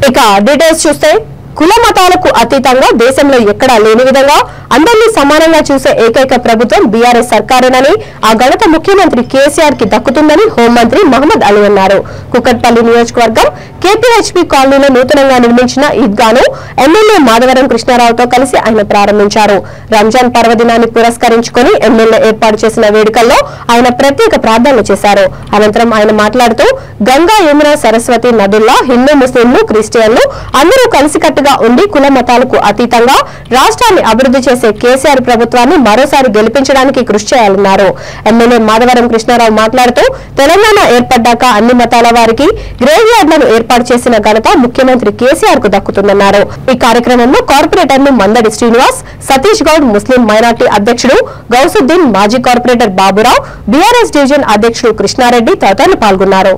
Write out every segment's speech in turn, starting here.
ఇక డీటెయిల్స్ చూస్తే కుల మతాలకు అతీతంగా దేశంలో ఎక్కడా లేని విధంగా అందరినీ సమానంగా చూసే ఏకైక ప్రభుత్వం బీఆర్ఎస్ సర్కారేనని ఆ ఘనత ముఖ్యమంత్రి కేసీఆర్ కి దక్కుతుందని హోంమంత్రి మహమ్మద్ అలీ అన్నారు. కుకట్పల్లి నియోజకవర్గం కేపీహెచ్పీ కాలనీలో నూతనంగా నిర్మించిన ఈద్గాను ఎమ్మెల్యే మాధవరం కృష్ణారావుతో కలిసి ఆయన ప్రారంభించారు. రంజాన్ పర్వదినాన్ని పురస్కరించుకుని ఎమ్మెల్యే ఏర్పాటు చేసిన వేడుకల్లో ఆయన ప్రత్యేక ప్రార్థనలు చేశారు. అనంతరం ఆయన మాట్లాడుతూ గంగా యమున సరస్వతి నదుల్లో హిందూ ముస్లింలు క్రిస్టియన్లు అందరూ కలిసికట్టుగా ఉండి కుల మతాలకు అతీతంగా రాష్ట్రాన్ని అభివృద్ధి చేసే కేసీఆర్ ప్రభుత్వాన్ని మరోసారి గెలిపించడానికి కృషి చేయాలన్నారు. ఎమ్మెల్యే మాధవరం కృష్ణారావు మాట్లాడుతూ తెలంగాణ ఏర్పడ్డాక అన్ని మతాల వారికి గ్రేవ్ యార్డులను ఏర్పాటు చేసిన ఘనత ముఖ్యమంత్రి కేసీఆర్ కు దక్కుతుందన్నారు. ఈ కార్యక్రమంలో కార్పొరేటర్లు మందడి శ్రీనివాస్, సతీష్ గౌడ్, ముస్లిం మైనార్టీ అధ్యక్షుడు గౌసుద్దీన్, మాజీ కార్పొరేటర్ బాబురావు, బీఆర్ఎస్ డివిజన్ అధ్యక్షుడు కృష్ణారెడ్డి తదితరులు పాల్గొన్నారు.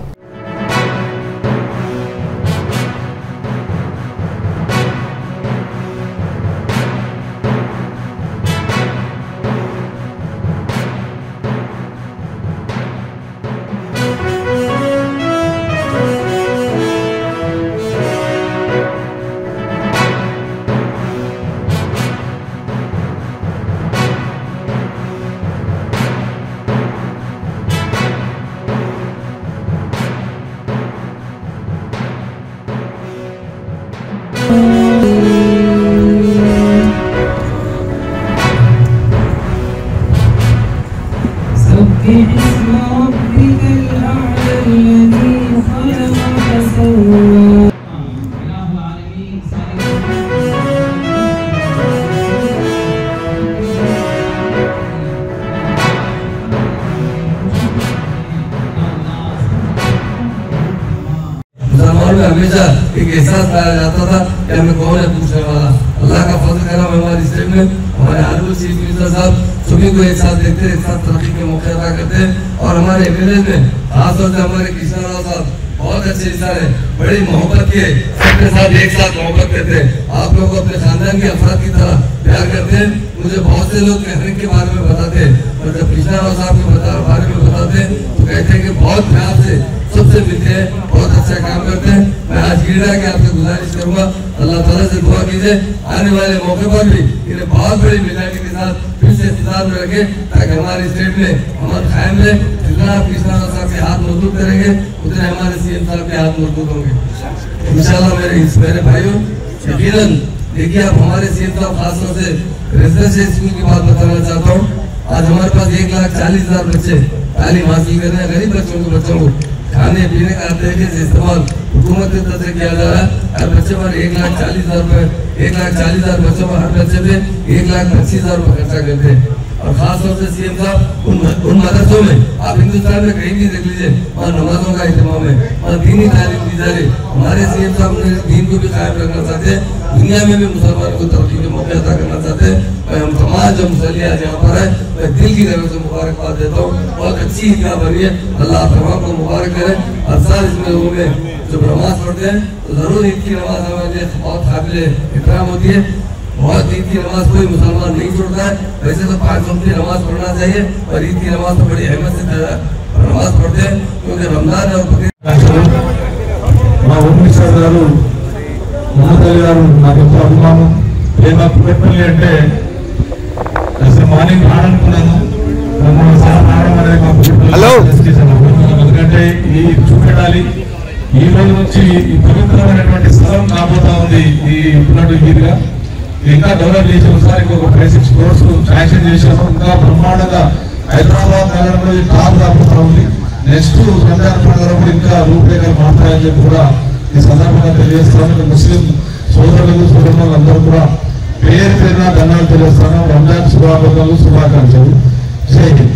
हमेशा एक एहसास पाया जाता था कि हमें कौन है पूछने वाला। अल्लाह का फजल करा हमारे स्टेट में हमारे आलू चीफ मिनिस्टर साहब सभी को एक साथ देखते हैं, एक साथ तरक्की के मौके अदा करते हैं। और हमारे एमएलए में खासतौर से हमारे कृष्णा साहब बहुत अच्छे इंसान है, बड़ी मोहब्बत के सबके साथ एक साथ मोहब्बत करते हैं। आप लोग अपने खानदान के अफराद की तरह प्यार करते हैं। मुझे बहुत से लोग कहने के बारे में बताते हैं और जब कृष्णा साहब के बारे में बताते हैं तो कहते हैं कि बहुत प्यार से सबसे मिलते हैं, बहुत अच्छा काम करते हैं। मैं आज गिरा के आपसे गुजारिश करूंगा अल्लाह ताला से दुआ कीजिए आने वाले मौके पर भी इन्हें बहुत बड़ी मेजॉरिटी के साथ फिर से इंतजार में रखें ताकि हमारे स्टेट में अमन कायम रहे। जितना आप कृष्णा साहब के हाथ मजबूत करेंगे उतने हमारे सीएम साहब के हाथ मजबूत होंगे इंशाल्लाह। मेरे भाइयों यकीनन देखिए आप हमारे सीएम साहब खासतौर से रेजिडेंशियल स्कूल की बात बताना चाहता हूँ। आज हमारे पास 1,40,000 बच्चे तालीम हासिल कर रहे हैं। गरीब बच्चों को खाने पीने का तरीके से इस्तेमाल हुकूमत की तरफ से किया जा रहा है। हर बच्चे पर 1,40,000 रुपए 1,40,000 बच्चों पर हर बच्चे पे 1,25,000 रुपए खर्चा करते हैं। और खासतौर से सीएम साहब उन मदरसों में आप हिंदुस्तान में कहीं भी देख लीजिए वहाँ नमाजों का इंतजाम है, वहाँ दीनी तालीम दी जा रही। हमारे सीएम साहब ने दीन को भी कायम रखना चाहते हैं, दुनिया में भी मुसलमानों को तरक्की के मौके अदा करना चाहते हैं। मैं हम समाज जो मुसल्ली आज यहाँ पर है मैं दिल की तरफ से मुबारकबाद देता हूँ। बहुत अच्छी ईदगाह बनी है, अल्लाह आप तमाम को मुबारक करे। हर साल इसमें लोगों में जब नमाज पढ़ते हैं तो जरूर ईद की नमाज हमारे लिए बहुत काबिल एहतराम होती है। बहुत ईद की नमाज कोई मुसलमान नहीं छोड़ता है। वैसे तो 5 वक्त की नमाज पढ़ना चाहिए और ईद की नमाज तो बड़ी अहमियत से नमाज पढ़ते हैं क्योंकि रमजान और మహమ్మద్ అలీ గారు నాకు ఎంతో అభిమానం ప్రేమ. కుకట్పల్లి అంటే అసలు మార్నింగ్ రానుకున్నాను ఎందుకంటే ఈ చూపెట్టాలి ఈ రోజు నుంచి ఈ పవిత్రమైనటువంటి స్థలం కాబోతా ఉంది. ఈ ఈద్గా ఇంకా డెవలప్ చేసి ఒకసారి ఇంకొక 6 crores శాంక్షన్ చేశాము. ఇంకా బ్రహ్మాండంగా హైదరాబాద్ నగరంలో ఈ టాప్ కాబోతా ఉంది. నెక్స్ట్ రంజాన్ పండుగ ఇంకా రూపురేఖలు మాట్లాడాలని చెప్పి కూడా ఈ సందర్భంగా తెలియజేస్తాను. ముస్లిం సోదరులకు సోదరులందరూ కూడా పేరు పేరున ధన్యవాదాలు తెలియజేస్తాను. రంజాన్ శుభాకాంక్షలు. జై హింద్.